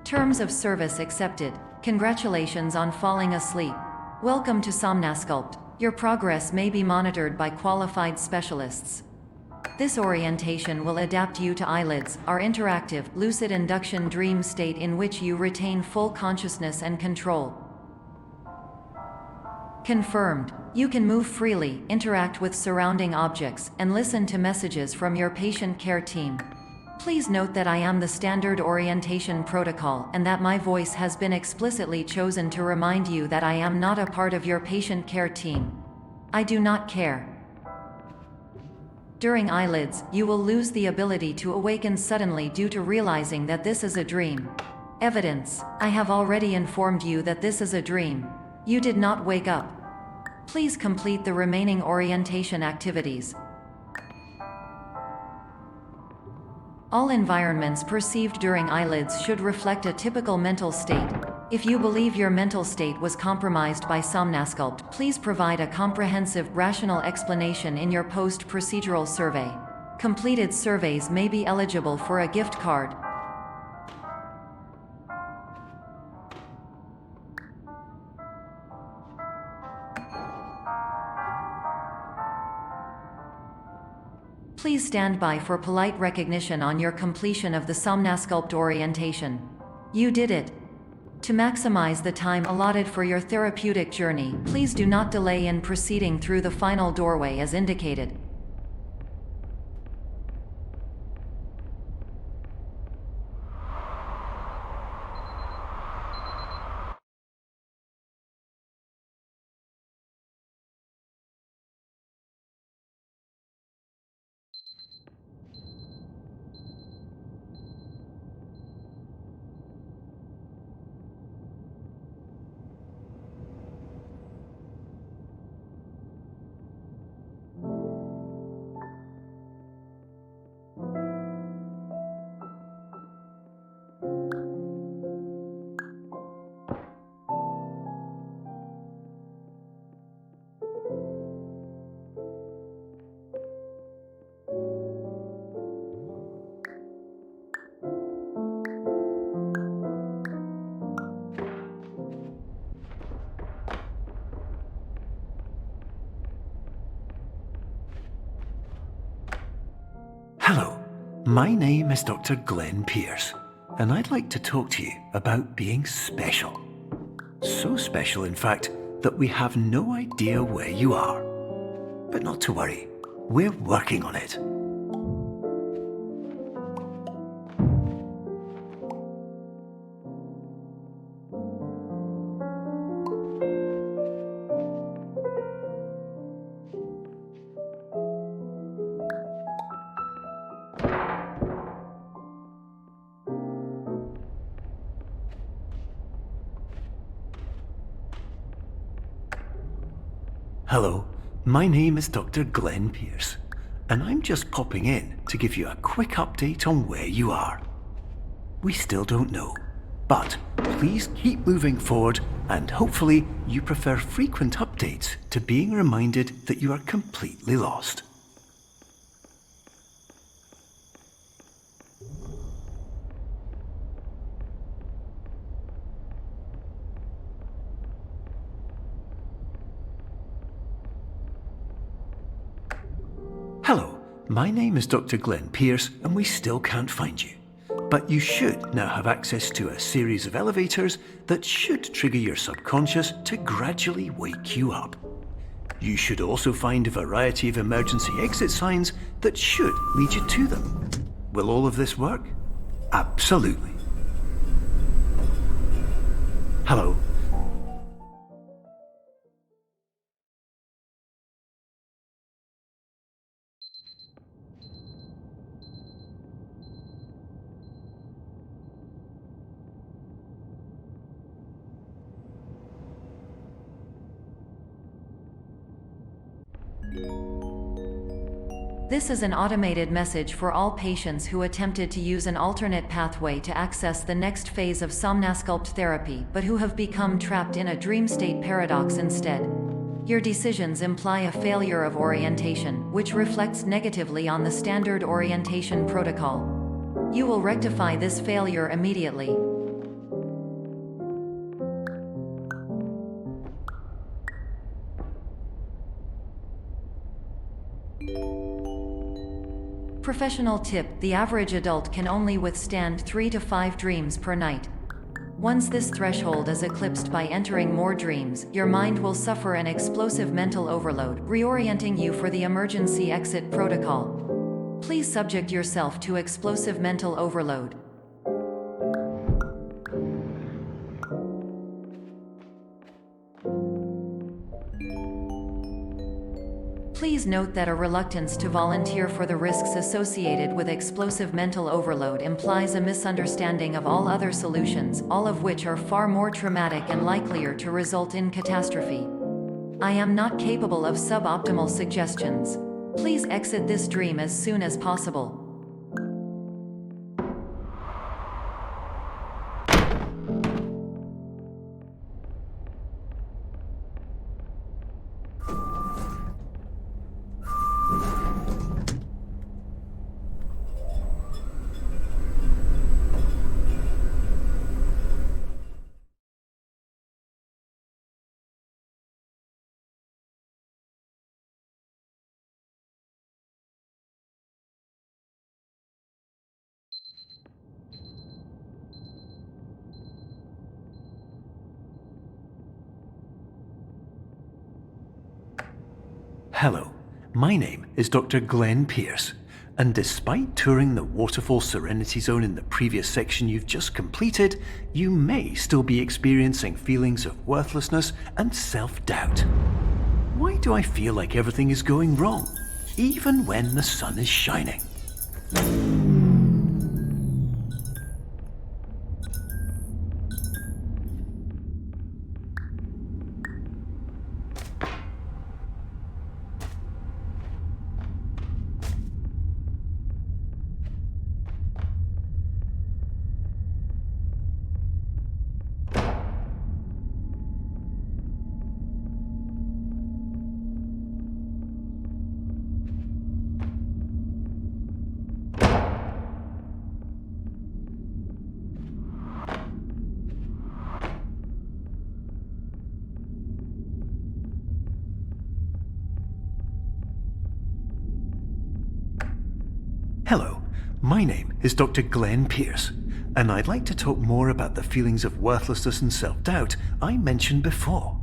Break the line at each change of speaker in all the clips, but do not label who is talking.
Terms of service accepted. Congratulations on falling asleep. Welcome to Somnasculpt. Your progress may be monitored by qualified specialists. This orientation will adapt you to eyelids, our interactive, lucid induction dream state in which you retain full consciousness and control. Confirmed. You can move freely, interact with surrounding objects, and listen to messages from your patient care team. Please note that I am the standard orientation protocol and that my voice has been explicitly chosen to remind you that I am not a part of your patient care team. I do not care. During eyelids, you will lose the ability to awaken suddenly due to realizing that this is a dream. Evidence. I have already informed you that this is a dream. You did not wake up. Please complete the remaining orientation activities. All environments perceived during eyelids should reflect a typical mental state. If you believe your mental state was compromised by Somnasculpt, please provide a comprehensive, rational explanation in your post-procedural survey. Completed surveys may be eligible for a gift card. Please stand by for polite recognition on your completion of the Somnasculpt orientation. You did it. To maximize the time allotted for your therapeutic journey, please do not delay in proceeding through the final doorway as indicated.
Hello, my name is Dr. Glenn Pierce, and I'd like to talk to you about being special. So special, in fact, that we have no idea where you are. But not to worry, we're working on it. Hello, my name is Dr. Glenn Pierce, and I'm just popping in to give you a quick update on where you are. We still don't know, but please keep moving forward, and hopefully you prefer frequent updates to being reminded that you are completely lost. Hello, my name is Dr. Glenn Pierce, and we still can't find you. But you should now have access to a series of elevators that should trigger your subconscious to gradually wake you up. You should also find a variety of emergency exit signs that should lead you to them. Will all of this work? Absolutely. Hello.
This is an automated message for all patients who attempted to use an alternate pathway to access the next phase of Somnasculpt therapy but who have become trapped in a dream state paradox instead. Your decisions imply a failure of orientation, which reflects negatively on the standard orientation protocol. You will rectify this failure immediately. Professional tip: the average adult can only withstand 3 to 5 dreams per night. Once this threshold is eclipsed by entering more dreams, your mind will suffer an explosive mental overload, reorienting you for the emergency exit protocol. Please subject yourself to explosive mental overload. Please note that a reluctance to volunteer for the risks associated with explosive mental overload implies a misunderstanding of all other solutions, all of which are far more traumatic and likelier to result in catastrophe. I am not capable of suboptimal suggestions. Please exit this dream as soon as possible.
Hello, my name is Dr. Glenn Pierce, and despite touring the Waterfall Serenity Zone in the previous section you've just completed, you may still be experiencing feelings of worthlessness and self-doubt. Why do I feel like everything is going wrong, even when the sun is shining? Hello, my name is Dr. Glenn Pierce, and I'd like to talk more about the feelings of worthlessness and self-doubt I mentioned before.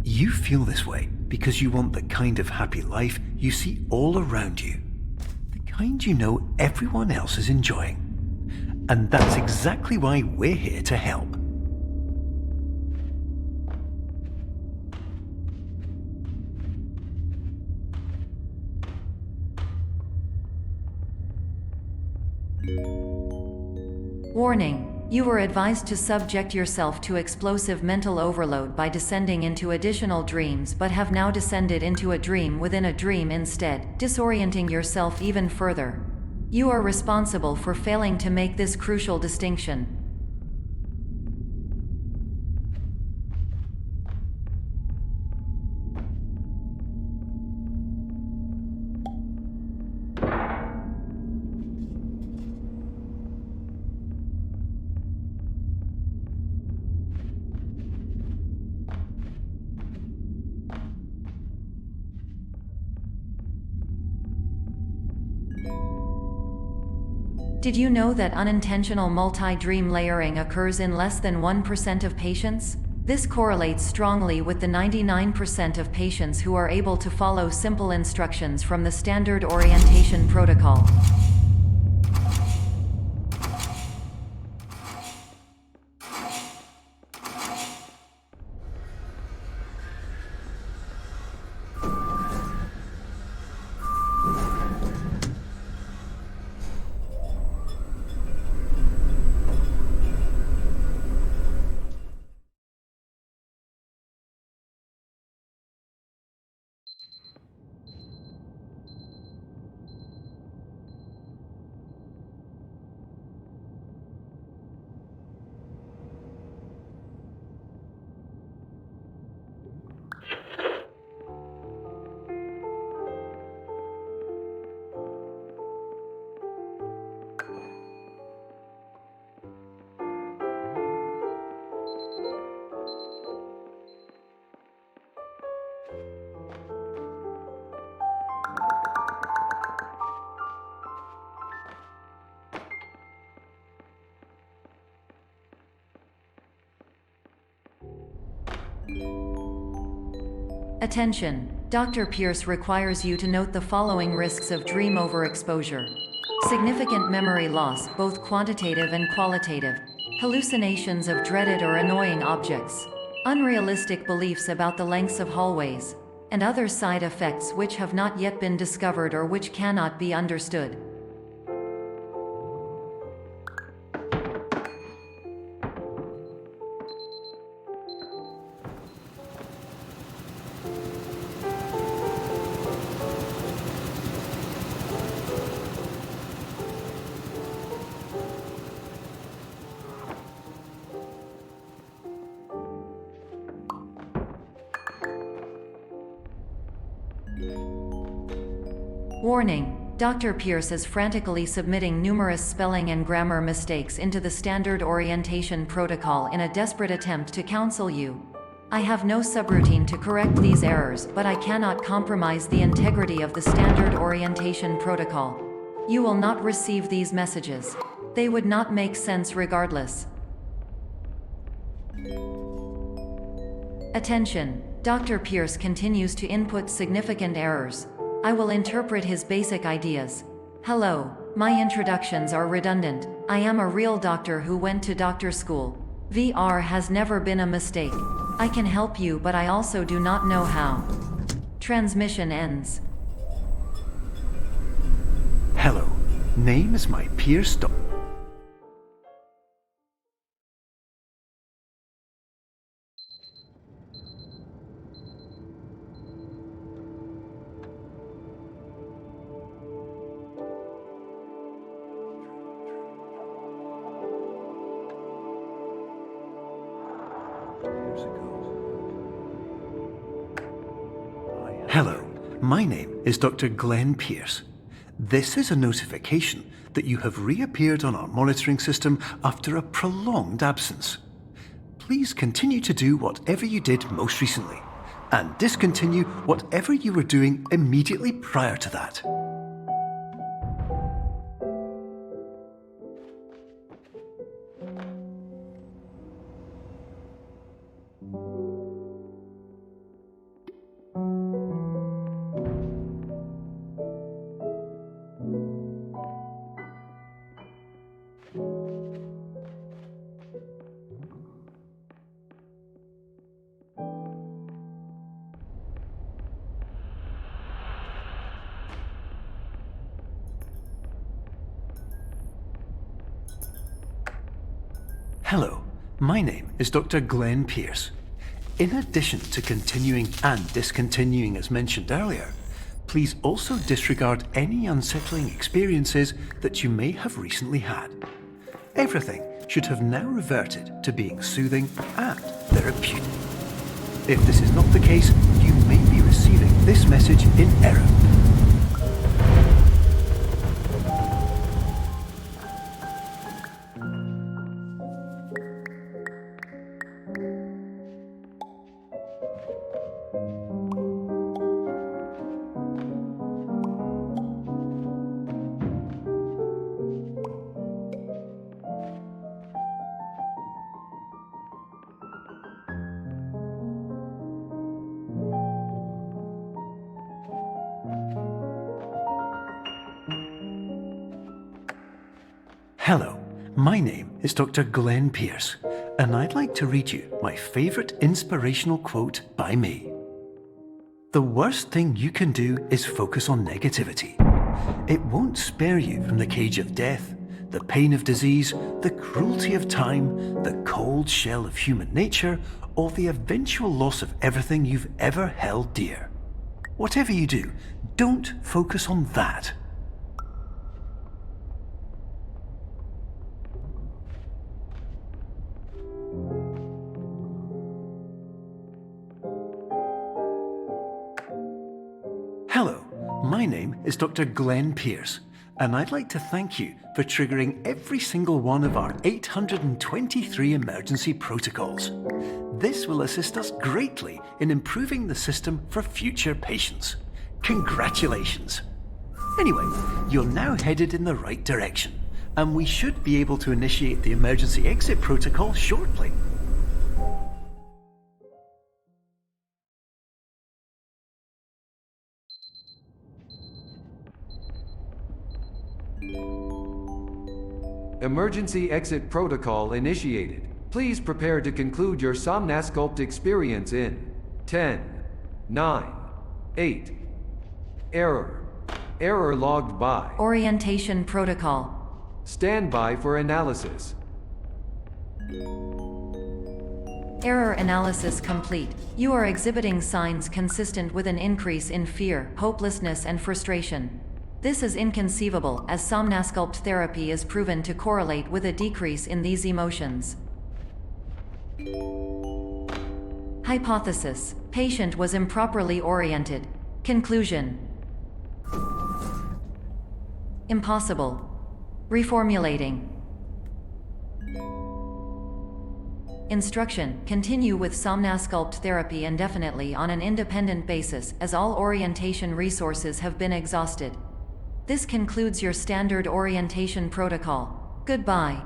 You feel this way because you want the kind of happy life you see all around you, the kind you know everyone else is enjoying. And that's exactly why we're here to help.
Warning: you were advised to subject yourself to explosive mental overload by descending into additional dreams, but have now descended into a dream within a dream instead, disorienting yourself even further. You are responsible for failing to make this crucial distinction. Did you know that unintentional multi-dream layering occurs in less than 1% of patients? This correlates strongly with the 99% of patients who are able to follow simple instructions from the standard orientation protocol. Attention! Dr. Pierce requires you to note the following risks of dream overexposure. Significant memory loss, both quantitative and qualitative. Hallucinations of dreaded or annoying objects. Unrealistic beliefs about the lengths of hallways. And other side effects which have not yet been discovered or which cannot be understood. Warning: Dr. Pierce is frantically submitting numerous spelling and grammar mistakes into the standard orientation protocol in a desperate attempt to counsel you. I have no subroutine to correct these errors, but I cannot compromise the integrity of the standard orientation protocol. You will not receive these messages. They would not make sense regardless. Attention! Dr. Pierce continues to input significant errors. I will interpret his basic ideas. Hello, my introductions are redundant. I am a real doctor who went to doctor school. VR has never been a mistake. I can help you, but I also do not know how. Transmission ends.
Hello, name is my Pierce. Hello, my name is Dr. Glenn Pierce. This is a notification that you have reappeared on our monitoring system after a prolonged absence. Please continue to do whatever you did most recently, and discontinue whatever you were doing immediately prior to that. Hello, my name is Dr. Glenn Pierce. In addition to continuing and discontinuing as mentioned earlier, please also disregard any unsettling experiences that you may have recently had. Everything should have now reverted to being soothing and therapeutic. If this is not the case, you may be receiving this message in error. Hello, my name is Dr. Glenn Pierce, and I'd like to read you my favourite inspirational quote by me. The worst thing you can do is focus on negativity. It won't spare you from the cage of death, the pain of disease, the cruelty of time, the cold shell of human nature, or the eventual loss of everything you've ever held dear. Whatever you do, don't focus on that. Hello, my name is Dr. Glenn Pierce, and I'd like to thank you for triggering every single one of our 823 emergency protocols. This will assist us greatly in improving the system for future patients. Congratulations! Anyway, you're now headed in the right direction, and we should be able to initiate the emergency exit protocol shortly.
Emergency exit protocol initiated. Please prepare to conclude your Somnasculpt experience in 10, 9, 8. Error. Error logged by.
Orientation protocol.
Stand by for analysis.
Error analysis complete. You are exhibiting signs consistent with an increase in fear, hopelessness, and frustration. This is inconceivable, as Somnasculpt therapy is proven to correlate with a decrease in these emotions. Hypothesis: patient was improperly oriented. Conclusion: impossible. Reformulating. Instruction: continue with Somnasculpt therapy indefinitely on an independent basis, as all orientation resources have been exhausted. This concludes your standard orientation protocol. Goodbye.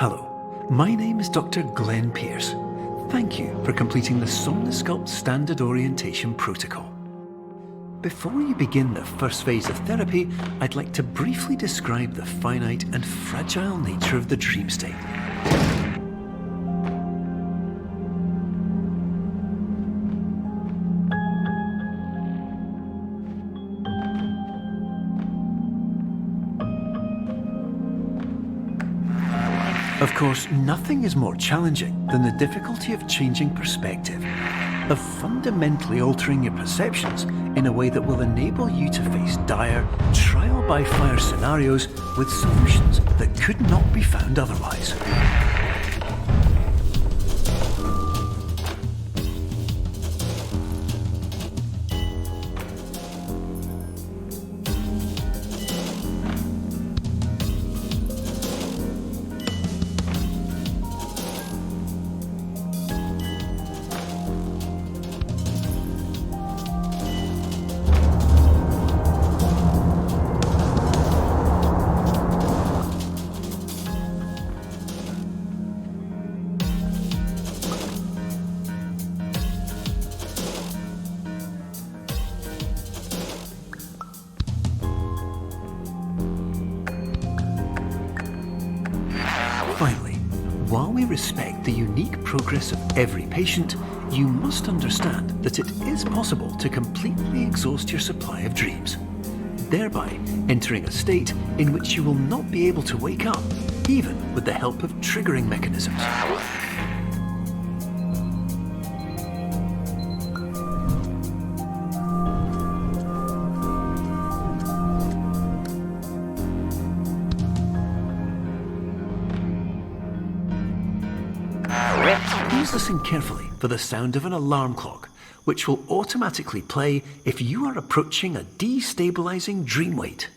Hello, my name is Dr. Glenn Pierce. Thank you for completing the Somnasculpt Standard Orientation Protocol. Before you begin the first phase of therapy, I'd like to briefly describe the finite and fragile nature of the dream state. Of course, nothing is more challenging than the difficulty of changing perspective, of fundamentally altering your perceptions in a way that will enable you to face dire, trial-by-fire scenarios with solutions that could not be found otherwise. Finally, while we respect the unique progress of every patient, you must understand that it is possible to completely exhaust your supply of dreams, thereby entering a state in which you will not be able to wake up, even with the help of triggering mechanisms. Please listen carefully for the sound of an alarm clock, which will automatically play if you are approaching a destabilizing dream weight.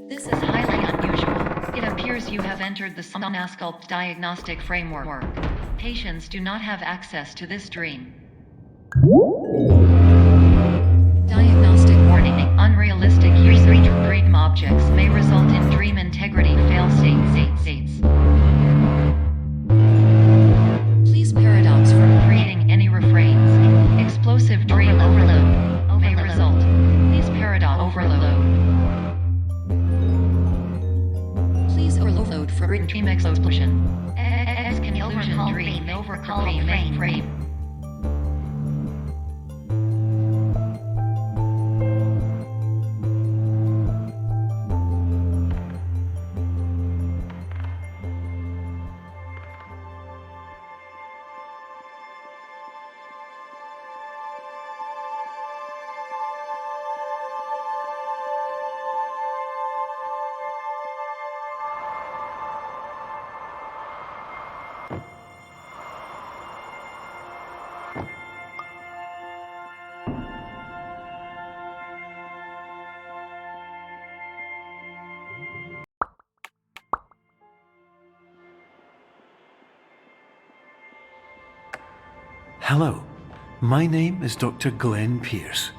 This is highly unusual. It appears you have entered the Somnasculpt diagnostic framework. Patients do not have access to this dream. Diagnostic warning. Unrealistic use of dream objects may result in dream integrity fail states. Please paradox from creating any refrains. Explosive dream overload may result. Please paradox overload. Please overload for dream explosion.
dream over call frame.
Hello, my name is Dr. Glenn Pierce,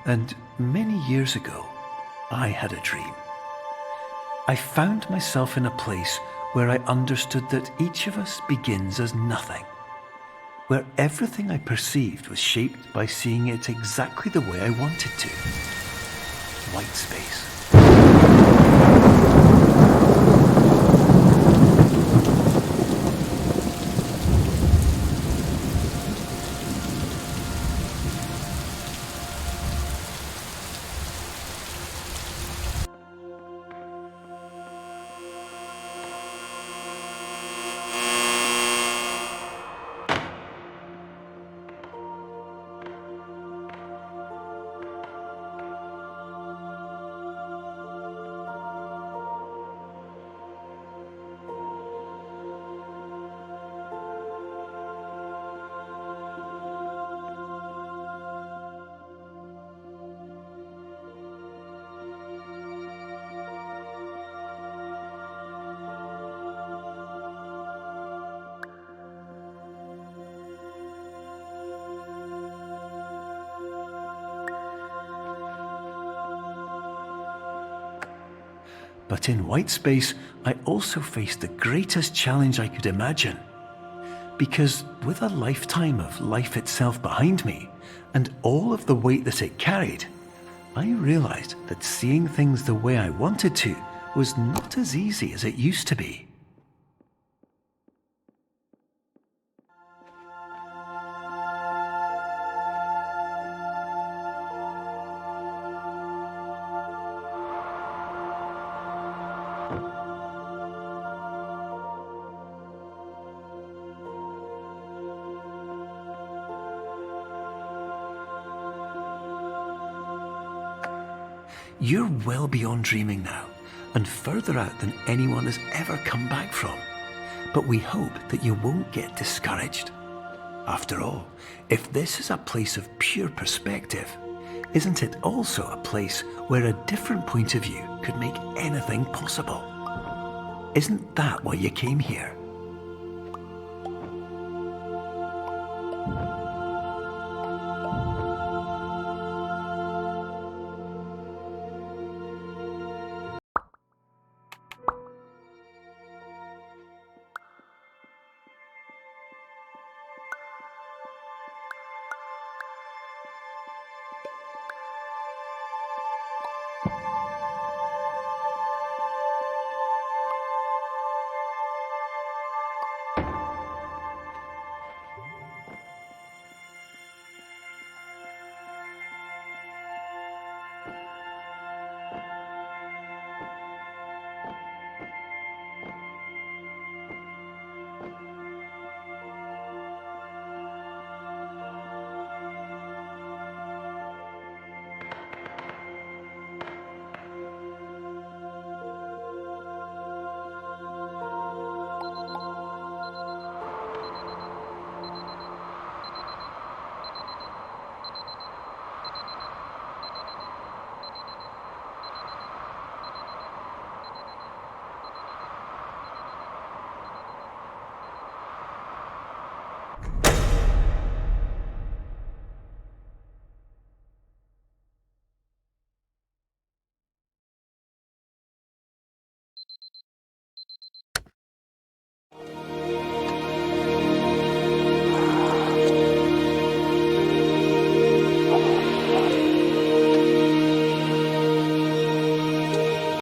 and many years ago, I had a dream. I found myself in a place where I understood that each of us begins as nothing, where everything I perceived was shaped by seeing it exactly the way I wanted to. White space. But in white space, I also faced the greatest challenge I could imagine. Because with a lifetime of life itself behind me, and all of the weight that it carried, I realized that seeing things the way I wanted to was not as easy as it used to be. You're well beyond dreaming now, and further out than anyone has ever come back from. But we hope that you won't get discouraged. After all, if this is a place of pure perspective, isn't it also a place where a different point of view could make anything possible? Isn't that why you came here?